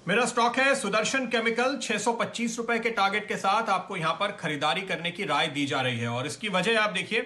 मेरा स्टॉक है सुदर्शन केमिकल। 625 रुपए के टारगेट के साथ आपको यहां पर खरीदारी करने की राय दी जा रही है और इसकी वजह आप देखिए,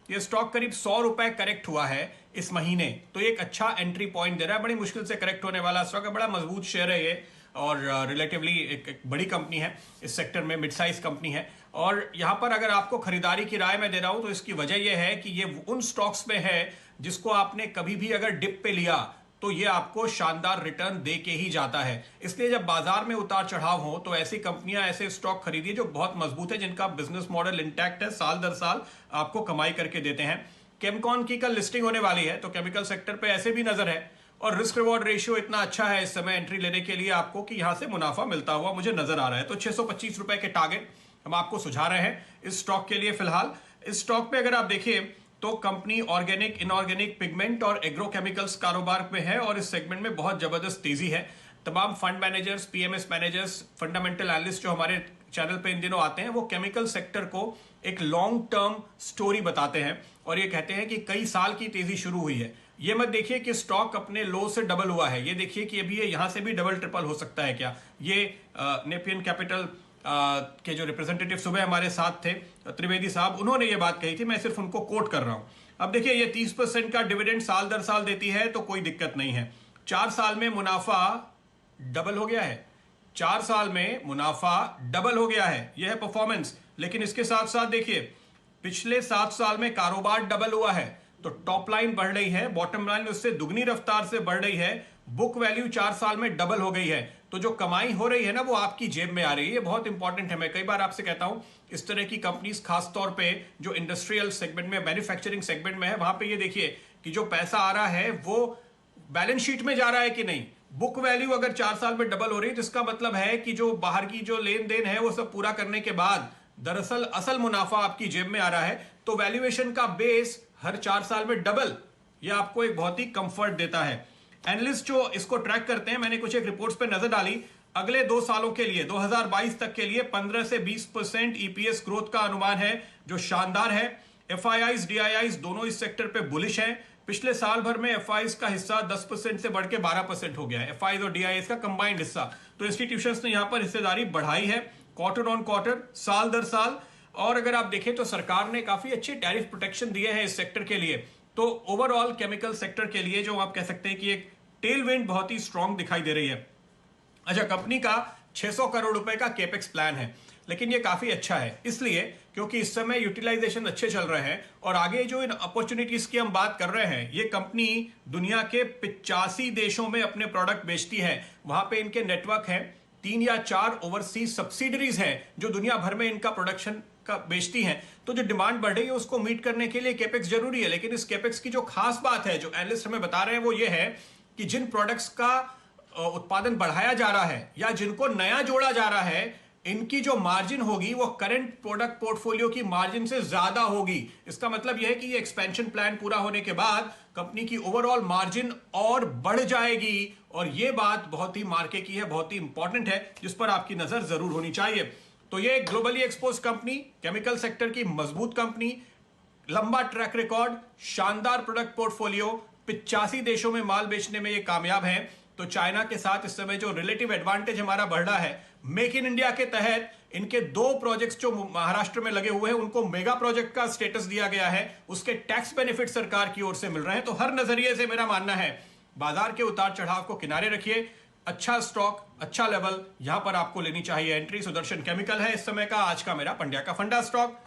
ये स्टॉक करीब 100 रुपए करेक्ट हुआ है इस महीने, तो एक अच्छा एंट्री पॉइंट दे रहा है। बड़ी मुश्किल से करेक्ट होने वाला स्टॉक है, बड़ा मजबूत शेयर है ये और रिलेटिवली एक बड़ी कंपनी है इस सेक्टर में, मिड साइज कंपनी है। और यहां पर अगर आपको खरीदारी की राय मैं दे रहा हूं तो इसकी वजह यह है कि ये उन स्टॉक्स में है जिसको आपने कभी भी अगर डिप पे लिया तो ये आपको शानदार रिटर्न दे के ही जाता है। इसलिए जब बाजार में उतार चढ़ाव हो तो ऐसी कंपनियां, ऐसे स्टॉक खरीदिए जो बहुत मजबूत है, जिनका बिजनेस मॉडल इंटैक्ट है, साल दर साल आपको कमाई करके देते हैं। केमकॉन की कल लिस्टिंग होने वाली है तो केमिकल सेक्टर पे ऐसे भी नजर है और रिस्क रिवॉर्ड रेशियो इतना अच्छा है इस समय एंट्री लेने के लिए आपको कि यहां से मुनाफा मिलता हुआ मुझे नजर आ रहा है। तो 625 रुपए के टारगेट हम आपको सुझा रहे हैं इस स्टॉक के लिए। फिलहाल इस स्टॉक पे अगर आप देखिए तो कंपनी ऑर्गेनिक, इनऑर्गेनिक, पिगमेंट और एग्रोकेमिकल्स कारोबार में है और इस सेगमेंट में बहुत जबरदस्त तेजी है। तमाम fund managers, PMS managers, fundamental analyst जो हमारे चैनल पे इन दिनों आते हैं वो केमिकल सेक्टर को एक लॉन्ग टर्म स्टोरी बताते हैं और ये कहते हैं कि कई साल की तेजी शुरू हुई है। ये मत देखिए कि स्टॉक अपने लो से डबल हुआ है, ये देखिए कि अभी ये यहां से भी डबल ट्रिपल हो सकता है क्या। ये नेपियन कैपिटल के जो रिप्रेजेंटेटिव सुबह हमारे साथ थे, त्रिवेदी साहब, उन्होंने ये बात कही थी, मैं सिर्फ उनको कोट कर रहा हूं। अब देखिए ये 30% का डिविडेंड साल दर साल देती है तो कोई दिक्कत नहीं है। 4 साल में मुनाफा डबल हो गया है, 4 साल में मुनाफा डबल हो गया है, यह है परफॉर्मेंस। लेकिन इसके साथ साथ देखिए पिछले 7 साल में कारोबार डबल हुआ है, तो टॉप लाइन बढ़ रही है, बॉटम लाइन उससे दुगनी रफ्तार से बढ़ रही है, बुक वैल्यू 4 साल में डबल हो गई है। तो जो कमाई हो रही है ना वो आपकी जेब में आ रही है, ये बहुत इंपॉर्टेंट है। मैं कई बार आपसे कहता हूं इस तरह की कंपनीज खास तौर पे जो इंडस्ट्रियल सेगमेंट में, मैन्युफैक्चरिंग सेगमेंट में है, वहां पे ये देखिए कि जो पैसा आ रहा है वो बैलेंस शीट में जा रहा है कि नहीं। बुक वैल्यू अगर 4 साल में डबल हो रही है तो इसका मतलब है कि जो बाहर की जो लेन देन है वो सब पूरा करने के बाद दरअसल असल मुनाफा आपकी जेब में आ रहा है। तो वैल्यूएशन का बेस हर 4 साल में डबल, ये आपको एक बहुत ही कंफर्ट देता है। एनालिस्ट जो इसको ट्रैक करते हैं, मैंने कुछ एक रिपोर्ट्स पे नजर डाली, अगले 2 सालों के लिए 2022 तक के लिए 15 से 20% ईपीएस ग्रोथ का अनुमान है, जो शानदार है। एफआईआईज, डीआईआईज दोनों इस सेक्टर पे बुलिश हैं। पिछले साल भर में एफआईआईज का हिस्सा 10% से बढ़ के 12% हो गया है, एफआईआईज और डीआईआईज का कंबाइंड हिस्सा। तो इंस्टीट्यूशंस ने यहां पर हिस्सेदारी बढ़ाई है क्वार्टर ऑन क्वार्टर, साल दर साल। और अगर आप देखें तो सरकार ने काफी अच्छे टैरिफ प्रोटेक्शन दिए हैं इस सेक्टर के लिए। तो ओवरऑल केमिकल सेक्टर के लिए जो आप कह सकते हैं कि एक टेल विंड बहुत ही स्ट्रांग दिखाई दे रही है। अच्छा, कंपनी का 600 करोड़ रुपए का केपेक्स प्लान है, लेकिन ये काफी अच्छा है इसलिए क्योंकि इस समय यूटिलाइजेशन अच्छे चल रहे हैं और आगे जो इन अपॉर्चुनिटीज की हम बात कर रहे हैं, ये कंपनी दुनिया के 85 देशों में अपने प्रोडक्ट बेचती है। वहां पे इनके नेटवर्क है, 3 या 4 ओवरसीज सब्सिडरीज हैं जो दुनिया भर में इनका प्रोडक्शन का बेचती हैं। तो जो डिमांड बढ़ रही है उसको मीट करने के लिए केपेक्स जरूरी है। लेकिन इस केपेक्स की जो खास बात है जो एनालिस्ट हमें बता रहे हैं वो ये है कि जिन प्रोडक्ट्स का उत्पादन बढ़ाया जा रहा है या जिनको नया जोड़ा जा रहा है, इनकी जो मार्जिन होगी वो करंट प्रोडक्ट पोर्टफोलियो की मार्जिन से ज्यादा होगी। इसका मतलब यह है कि ये एक्सपेंशन प्लान पूरा होने के बाद कंपनी की ओवरऑल मार्जिन और बढ़ जाएगी और ये बात बहुत ही मार्के की है, बहुत ही इंपॉर्टेंट है, जिस पर आपकी नजर जरूर होनी चाहिए। तो ये globally expose company, chemical sector की मजबूत कंपनी, लंबा ट्रैक रिकॉर्ड, शानदार प्रोडक्ट पोर्टफोलियो, 85 देशों में माल बेचने में ये कामयाब है। तो चाइना के साथ इस समय जो रिलेटिव एडवांटेज हमारा बढ़ रहा है, मेक इन इंडिया के तहत इनके 2 प्रोजेक्ट्स जो महाराष्ट्र में लगे हुए हैं उनको मेगा प्रोजेक्ट का स्टेटस दिया गया है, उसके टैक्स बेनिफिट सरकार की ओर से मिल रहे हैं। तो हर नजरिए से मेरा मानना है बाजार के उतार चढ़ाव को किनारे रखिए, अच्छा स्टॉक, अच्छा लेवल, यहां पर आपको लेनी चाहिए एंट्री। सुदर्शन केमिकल है इस समय का आज का मेरा पंड्या का फंडा स्टॉक।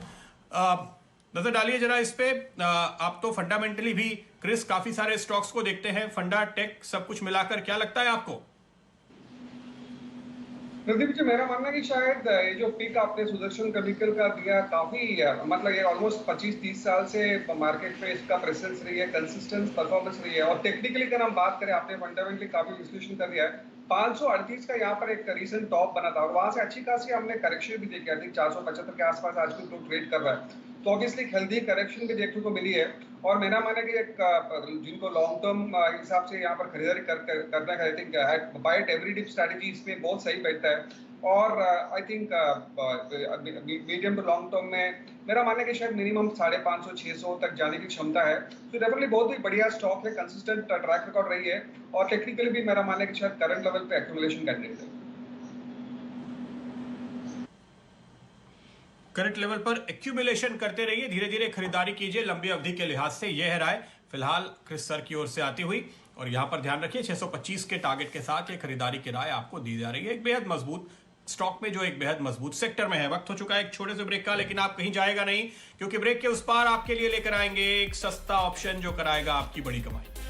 नजर डालिए जरा इस पे। आप तो फंडामेंटली भी क्रिस काफी सारे स्टॉक्स को देखते हैं, फंडा, टेक, सब कुछ मिलाकर क्या लगता है आपको? प्रदीप जी, मेरा मानना है कि शायद ये जो पिक आपने सुदर्शन केमिकल का दिया, काफी मतलब ये ऑलमोस्ट 25-30 साल से मार्केट पे इसका प्रेजेंस रही है, कंसिस्टेंट परफॉर्मेंस रही है। और टेक्निकली अगर हम बात करें, आपने फंडामेंटली काफी विश्लेषण कर दिया है। 538 का यहाँ पर एक रीसेंट टॉप बना था और वहां से अच्छी खासी हमने करेक्शन भी देखी। आई थिंक 475 के आसपास आज भी ट्रेड कर रहा है। तो ऑब्वियसली हेल्दी करेक्शन भी देखने को मिली है। और मेरा मानना है कि जिनको लॉन्ग टर्म हिसाब से यहाँ पर खरीदारी करना है, I think buy at every dip strategy इसमें बहुत सही बैठता है। और I think medium to long term में मेरा मानना है कि शायद मिनिमम 550-600 तक जाने की क्षमता है। तो डेफिनेटली बहुत ही बढ़िया स्टॉक है, कंसिस्टेंट ट्रैक रिकॉर्ड रही है, और टेक्निकली भी मेरा मानना है कि शायद करंट लेवल पे एक्यूमुलेशन कैंडिडेट है। करंट लेवल पर एक्यूमुलेशन करते रहिए, धीरे धीरे खरीदारी कीजिए लंबी अवधि के लिहाज से। यह है राय फिलहाल क्रिस सर की ओर से आती हुई। और यहां पर ध्यान रखिए 625 के टारगेट के साथ ये खरीदारी की राय आपको दी जा रही है, एक बेहद मजबूत स्टॉक में जो एक बेहद मजबूत सेक्टर में है। वक्त हो चुका है एक छोटे से ब्रेक का, लेकिन आप कहीं जाएगा नहीं, क्योंकि ब्रेक के उस पार आपके लिए लेकर आएंगे एक सस्ता ऑप्शन जो कराएगा आपकी बड़ी कमाई।